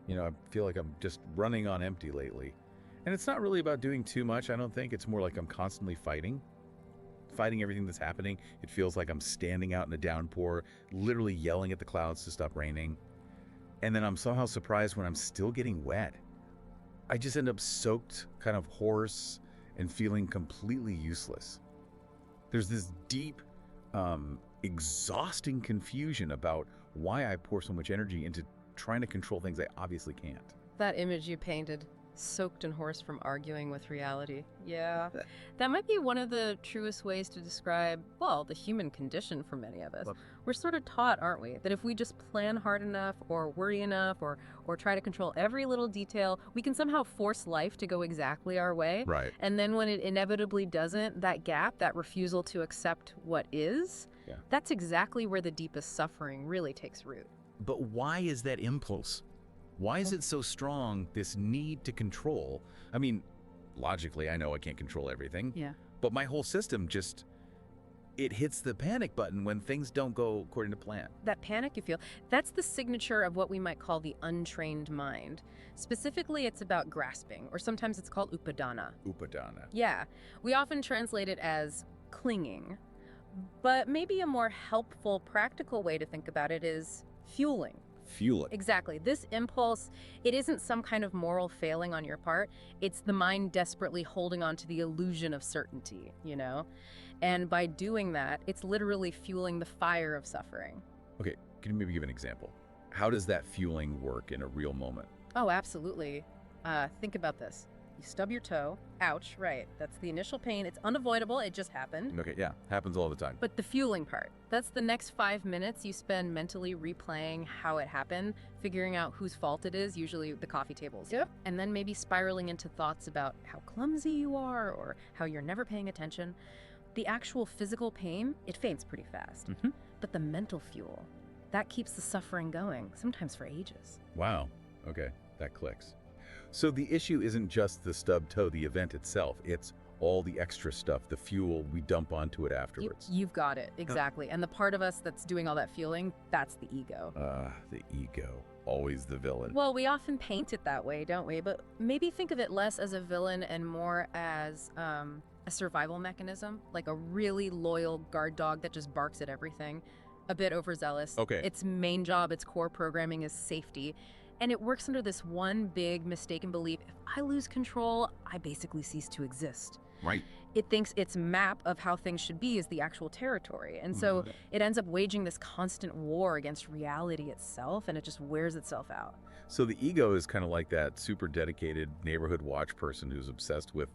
I feel like I'm just running on empty lately. And it's not really about doing too much, I don't think. It's more like I'm constantly fighting everything that's happening. It feels like I'm standing out in a downpour, literally yelling at the clouds to stop raining. And then I'm somehow surprised when I'm still getting wet. I just end up soaked, kind of hoarse, and feeling completely useless. There's this deep, exhausting confusion about why I pour so much energy into trying to control things I obviously can't. That image you painted, soaked and hoarse from arguing with reality. Yeah. That might be one of the truest ways to describe, well, the human condition for many of us. We're sort of taught, aren't we, that if we just plan hard enough or worry enough or try to control every little detail, we can somehow force life to go exactly our way. Right. And then when it inevitably doesn't, that gap, that refusal to accept what is, that's exactly where the deepest suffering really takes root. But why is that impulse? Why is it so strong, this need to control? I mean, logically, I know I can't control everything. Yeah. But my whole system just, it hits the panic button when things don't go according to plan. That panic you feel, that's the signature of what we might call the untrained mind. Specifically, it's about grasping, or sometimes it's called upadana. Upadana. Yeah. We often translate it as clinging. But maybe a more helpful, practical way to think about it is fueling. Fuel it. Exactly. This impulse, it isn't some kind of moral failing on your part. It's the mind desperately holding on to the illusion of certainty, And by doing that, it's literally fueling the fire of suffering. Okay, can you maybe give an example? How does that fueling work in a real moment? Oh, absolutely. Think about this. You stub your toe. Ouch, right. That's the initial pain. It's unavoidable. It just happened. Okay, yeah, happens all the time. But the fueling part, that's the next 5 minutes you spend mentally replaying how it happened, figuring out whose fault it is, usually the coffee tables. Yep. And then maybe spiraling into thoughts about how clumsy you are or how you're never paying attention. The actual physical pain, it fades pretty fast. Mm-hmm. But the mental fuel, that keeps the suffering going, sometimes for ages. Wow. Okay, that clicks. So the issue isn't just the stubbed toe, the event itself. It's all the extra stuff, the fuel we dump onto it afterwards. You've got it, exactly. And the part of us that's doing all that fueling, that's the ego. The ego. Always the villain. Well, we often paint it that way, don't we? But maybe think of it less as a villain and more as a survival mechanism, like a really loyal guard dog that just barks at everything. A bit overzealous. Okay. Its main job, its core programming is safety. And it works under this one big mistaken belief: if I lose control, I basically cease to exist. Right. It thinks its map of how things should be is the actual territory. And so it ends up waging this constant war against reality itself, and it just wears itself out. So the ego is kind of like that super dedicated neighborhood watch person who's obsessed with,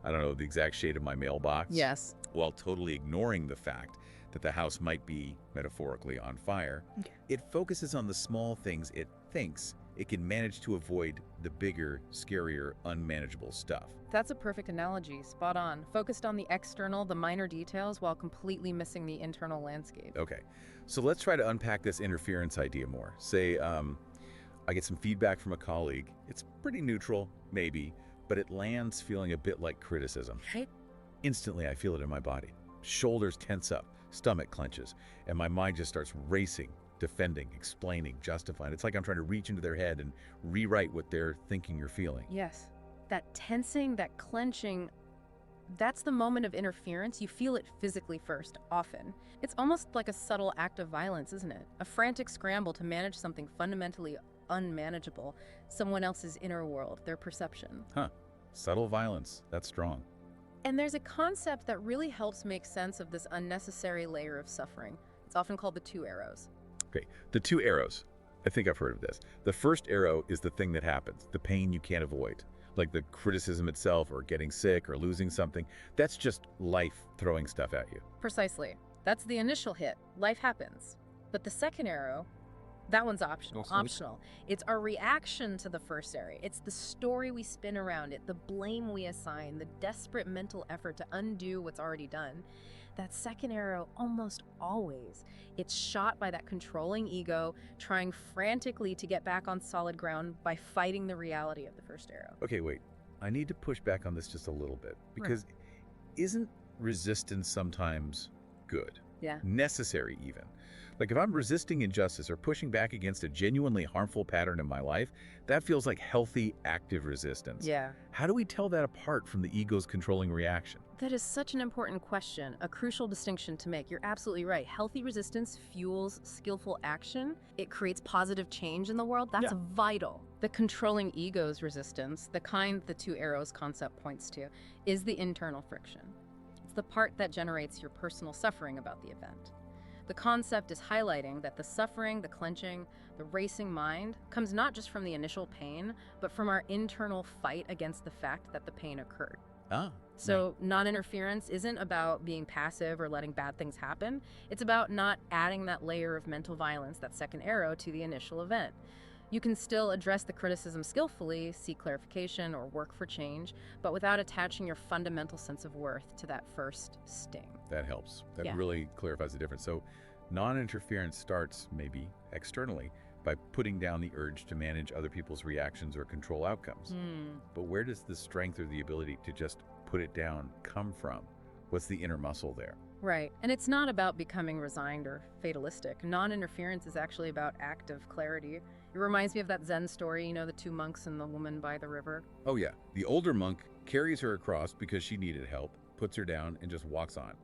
I don't know, the exact shade of my mailbox. Yes. While totally ignoring the fact that the house might be, metaphorically, on fire. Okay. It focuses on the small things it thinks it can manage to avoid the bigger, scarier, unmanageable stuff. That's a perfect analogy. Spot on. Focused on the external, the minor details, while completely missing the internal landscape. Okay, so let's try to unpack this interference idea more. Say, I get some feedback from a colleague. It's pretty neutral, maybe, but it lands feeling a bit like criticism. Right? Instantly, I feel it in my body. Shoulders tense up, stomach clenches, and my mind just starts racing, defending, explaining, justifying. It's like I'm trying to reach into their head and rewrite what they're thinking or feeling. Yes. That tensing, that clenching, that's the moment of interference. You feel it physically first, often. It's almost like a subtle act of violence, isn't it? A frantic scramble to manage something fundamentally unmanageable, someone else's inner world, their perception. Huh. Subtle violence. That's strong. And there's a concept that really helps make sense of this unnecessary layer of suffering. It's often called the 2 arrows. Okay, the 2 arrows. I think I've heard of this. The first arrow is the thing that happens, the pain you can't avoid, like the criticism itself or getting sick or losing something. That's just life throwing stuff at you. Precisely. That's the initial hit. Life happens. But the second arrow, that one's optional. Optional. It's our reaction to the first arrow. It's the story we spin around it, the blame we assign, the desperate mental effort to undo what's already done. That second arrow, almost always, it's shot by that controlling ego, trying frantically to get back on solid ground by fighting the reality of the first arrow. Okay, wait. I need to push back on this just a little bit, because isn't resistance sometimes good? Yeah. necessary even. Like if I'm resisting injustice or pushing back against a genuinely harmful pattern in my life, that feels like healthy, active resistance. Yeah. How do we tell that apart from the ego's controlling reaction? That is such an important question, a crucial distinction to make. You're absolutely right. Healthy resistance fuels skillful action. It creates positive change in the world. That's vital. The controlling ego's resistance, the kind the two arrows concept points to, is the internal friction. It's the part that generates your personal suffering about the event. The concept is highlighting that the suffering, the clenching, the racing mind comes not just from the initial pain, but from our internal fight against the fact that the pain occurred. So non-interference isn't about being passive or letting bad things happen. It's about not adding that layer of mental violence, that second arrow, to the initial event. You can still address the criticism skillfully, seek clarification, or work for change, but without attaching your fundamental sense of worth to that first sting. That helps. That really clarifies the difference. So non-interference starts maybe externally by putting down the urge to manage other people's reactions or control outcomes. But where does the strength or the ability to just put it down come from? What's the inner muscle there? Right. And it's not about becoming resigned or fatalistic. Non-interference is actually about active clarity. It reminds me of that Zen story, you know, the two monks and the woman by the river. Oh yeah, the older monk carries her across because she needed help, puts her down, and just walks on.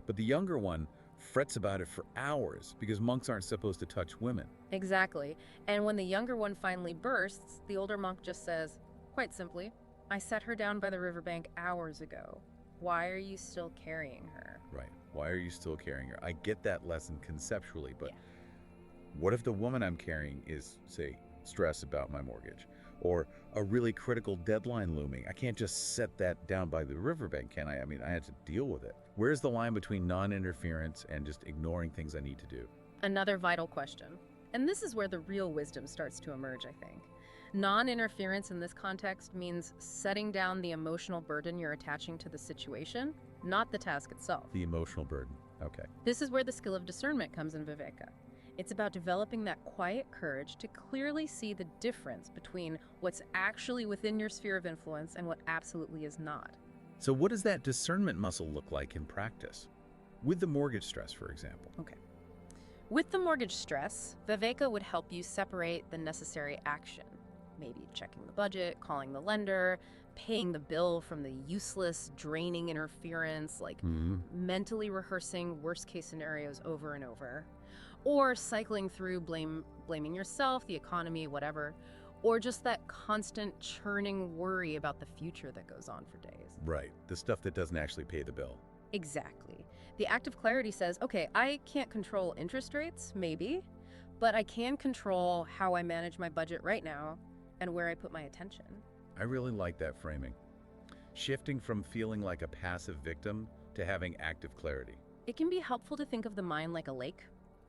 But the younger one frets about it for hours because monks aren't supposed to touch women. Exactly. And when the younger one finally bursts, the older monk just says, quite simply, I set her down by the riverbank hours ago. Why are you still carrying her? Right. Why are you still carrying her? I get that lesson conceptually, but what if the woman I'm carrying is, say, stress about my mortgage or a really critical deadline looming? I can't just set that down by the riverbank, can I? I mean, I had to deal with it. Where's the line between non-interference and just ignoring things I need to do? Another vital question. And this is where the real wisdom starts to emerge, I think. Non-interference in this context means setting down the emotional burden you're attaching to the situation, not the task itself. The emotional burden. Okay. This is where the skill of discernment comes in viveka. It's about developing that quiet courage to clearly see the difference between what's actually within your sphere of influence and what absolutely is not. So what does that discernment muscle look like in practice? With the mortgage stress, for example. Okay. With the mortgage stress, viveka would help you separate the necessary action. Maybe checking the budget, calling the lender, paying the bill from the useless, draining interference, like mentally rehearsing worst-case scenarios over and over. Or cycling through blaming yourself, the economy, whatever. Or just that constant churning worry about the future that goes on for days. Right. The stuff that doesn't actually pay the bill. Exactly. The act of clarity says, okay, I can't control interest rates, maybe, but I can control how I manage my budget right now and where I put my attention. I really like that framing. Shifting from feeling like a passive victim to having active clarity. It can be helpful to think of the mind like a lake.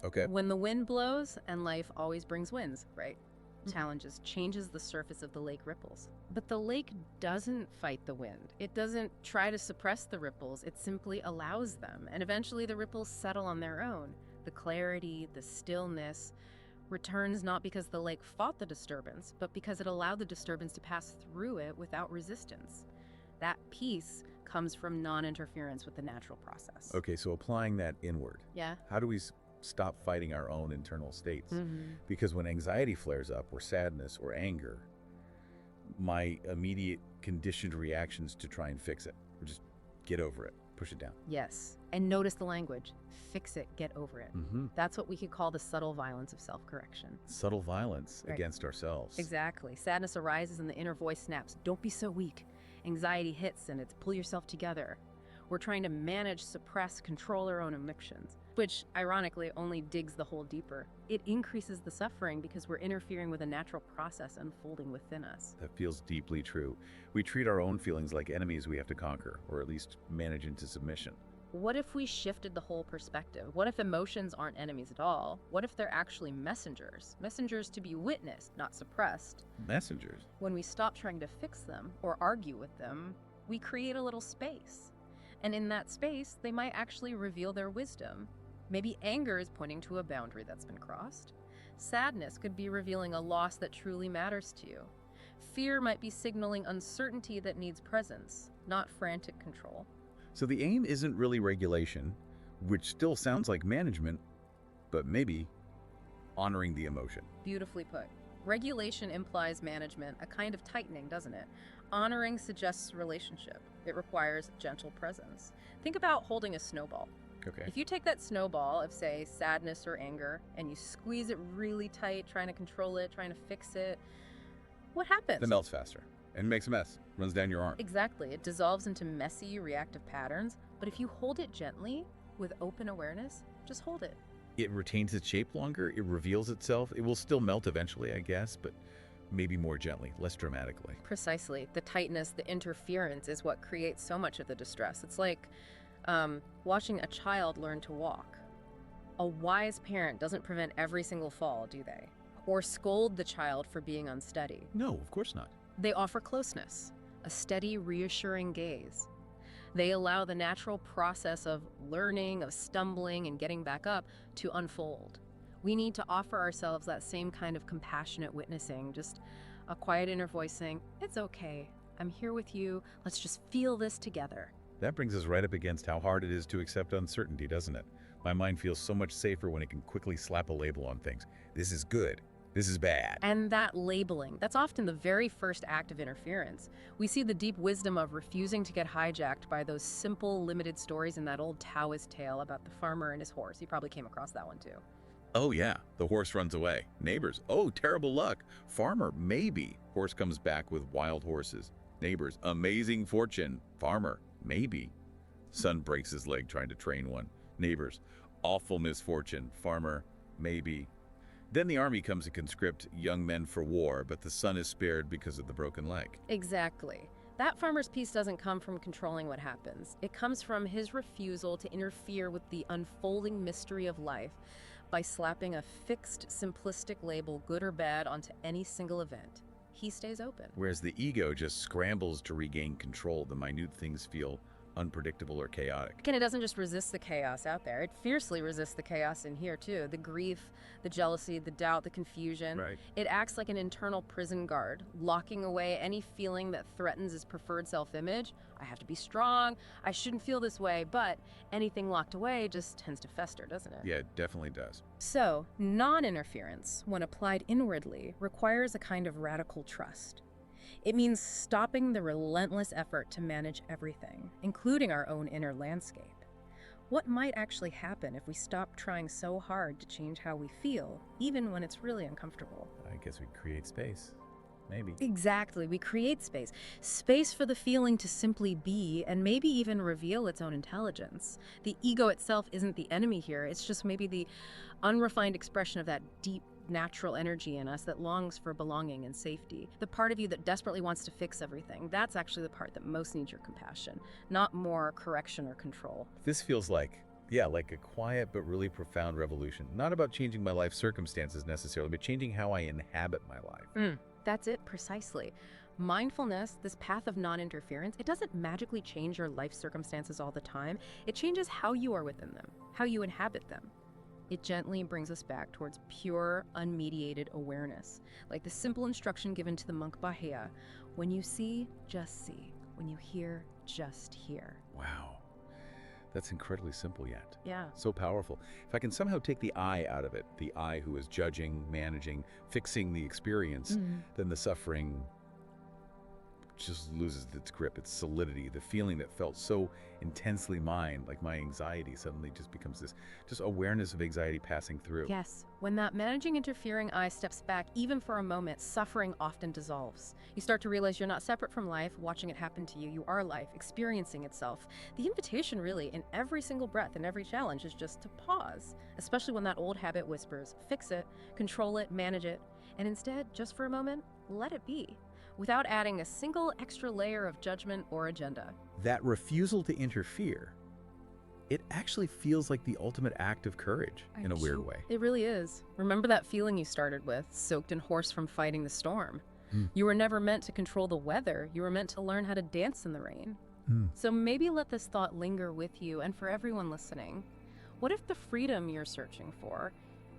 Okay. When the wind blows, and life always brings winds, right? Challenges changes the surface of the lake ripples. But the lake doesn't fight the wind. It doesn't try to suppress the ripples. It simply allows them. And eventually the ripples settle on their own. The clarity, the stillness returns not because the lake fought the disturbance, but because it allowed the disturbance to pass through it without resistance. That peace comes from non-interference with the natural process. Okay, so applying that inward. Yeah. How do we stop fighting our own internal states? Because when anxiety flares up, or sadness, or anger, my immediate conditioned reactions to try and fix it, or just get over it, push it down. Yes, and notice the language. Fix it, get over it. That's what we could call the subtle violence of self-correction. Subtle violence against ourselves. Exactly. Sadness arises and the inner voice snaps, don't be so weak. Anxiety hits and it's pull yourself together. We're trying to manage, suppress, control our own emotions, which ironically only digs the hole deeper. It increases the suffering because we're interfering with a natural process unfolding within us. That feels deeply true. We treat our own feelings like enemies we have to conquer, or at least manage into submission. What if we shifted the whole perspective? What if emotions aren't enemies at all? What if they're actually messengers? Messengers to be witnessed, not suppressed. Messengers? When we stop trying to fix them or argue with them, we create a little space. And in that space, they might actually reveal their wisdom. Maybe anger is pointing to a boundary that's been crossed. Sadness could be revealing a loss that truly matters to you. Fear might be signaling uncertainty that needs presence, not frantic control. So the aim isn't really regulation. which still sounds like management, but maybe honoring the emotion. Beautifully put. Regulation implies management, a kind of tightening, doesn't it? Honoring suggests relationship. It requires gentle presence. Think about holding a snowball. Okay. If you take that snowball of, say, sadness or anger, and you squeeze it really tight, trying to control it, trying to fix it, what happens? It melts faster and makes a mess, runs down your arm. Exactly. It dissolves into messy, reactive patterns. But if you hold it gently, with open awareness, just hold it. It retains its shape longer, it reveals itself. It will still melt eventually, I guess, but maybe more gently, less dramatically. Precisely. The tightness, the interference is what creates so much of the distress. It's like watching a child learn to walk. A wise parent doesn't prevent every single fall, do they? Or scold the child for being unsteady. No, of course not. They offer closeness, a steady, reassuring gaze. They allow the natural process of learning, of stumbling, and getting back up to unfold. We need to offer ourselves that same kind of compassionate witnessing, just a quiet inner voice saying, "It's okay. I'm here with you. Let's just feel this together." That brings us right up against how hard it is to accept uncertainty, doesn't it? My mind feels so much safer when it can quickly slap a label on things. This is good. This is bad. And that labeling, that's often the very first act of interference. We see the deep wisdom of refusing to get hijacked by those simple, limited stories in that old Taoist tale about the farmer and his horse. You probably came across that one too. Oh yeah, the horse runs away. Neighbors, oh, terrible luck. Farmer, maybe. Horse comes back with wild horses. Neighbors, amazing fortune. Farmer, maybe. Son breaks his leg trying to train one. Neighbors, awful misfortune. Farmer, maybe. Then the army comes to conscript young men for war, but the son is spared because of the broken leg. Exactly. That farmer's peace doesn't come from controlling what happens. It comes from his refusal to interfere with the unfolding mystery of life by slapping a fixed, simplistic label, good or bad, onto any single event. He stays open. Whereas the ego just scrambles to regain control. The minute things feel unpredictable or chaotic. And it doesn't just resist the chaos out there. It fiercely resists the chaos in here too. The grief, the jealousy, the doubt, the confusion. Right. It acts like an internal prison guard, locking away any feeling that threatens his preferred self-image. I have to be strong. I shouldn't feel this way. But anything locked away just tends to fester, doesn't it? Yeah, it definitely does. So, non-interference, when applied inwardly, requires a kind of radical trust. It means stopping the relentless effort to manage everything, including our own inner landscape. What might actually happen if we stop trying so hard to change how we feel, even when it's really uncomfortable? I guess we create space. Maybe. Exactly, we create space. Space for the feeling to simply be and maybe even reveal its own intelligence. The ego itself isn't the enemy here, it's just maybe the unrefined expression of that deep, natural energy in us that longs for belonging and safety. The part of you that desperately wants to fix everything, that's actually the part that most needs your compassion, not more correction or control. This feels like a quiet but really profound revolution. Not about changing my life circumstances necessarily, but changing how I inhabit my life. That's it, precisely. Mindfulness, this path of non-interference, it doesn't magically change your life circumstances all the time. It changes how you are within them, how you inhabit them. It gently brings us back towards pure, unmediated awareness, like the simple instruction given to the monk Bahia: when you see, just see. When you hear, just hear. Wow. That's incredibly simple yet. Yeah. So powerful. If I can somehow take the I out of it, the I who is judging, managing, fixing the experience, then the suffering just loses its grip, its solidity. The feeling that felt so intensely mine, like my anxiety, suddenly just becomes this just awareness of anxiety passing through. Yes. When that managing, interfering I steps back, even for a moment, suffering often dissolves. You start to realize you're not separate from life, watching it happen to you. You are life, experiencing itself. The invitation really, in every single breath and every challenge, is just to pause, especially when that old habit whispers, fix it, control it, manage it, and instead, just for a moment, let it be, without adding a single extra layer of judgment or agenda. That refusal to interfere, it actually feels like the ultimate act of courage in a weird way. It really is. Remember that feeling you started with, soaked in horse from fighting the storm? You were never meant to control the weather. You were meant to learn how to dance in the rain. So maybe let this thought linger with you, and for everyone listening. What if the freedom you're searching for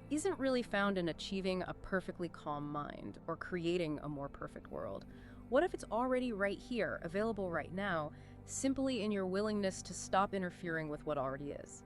isn't really found in achieving a perfectly calm mind or creating a more perfect world? What if it's already right here, available right now, simply in your willingness to stop interfering with what already is?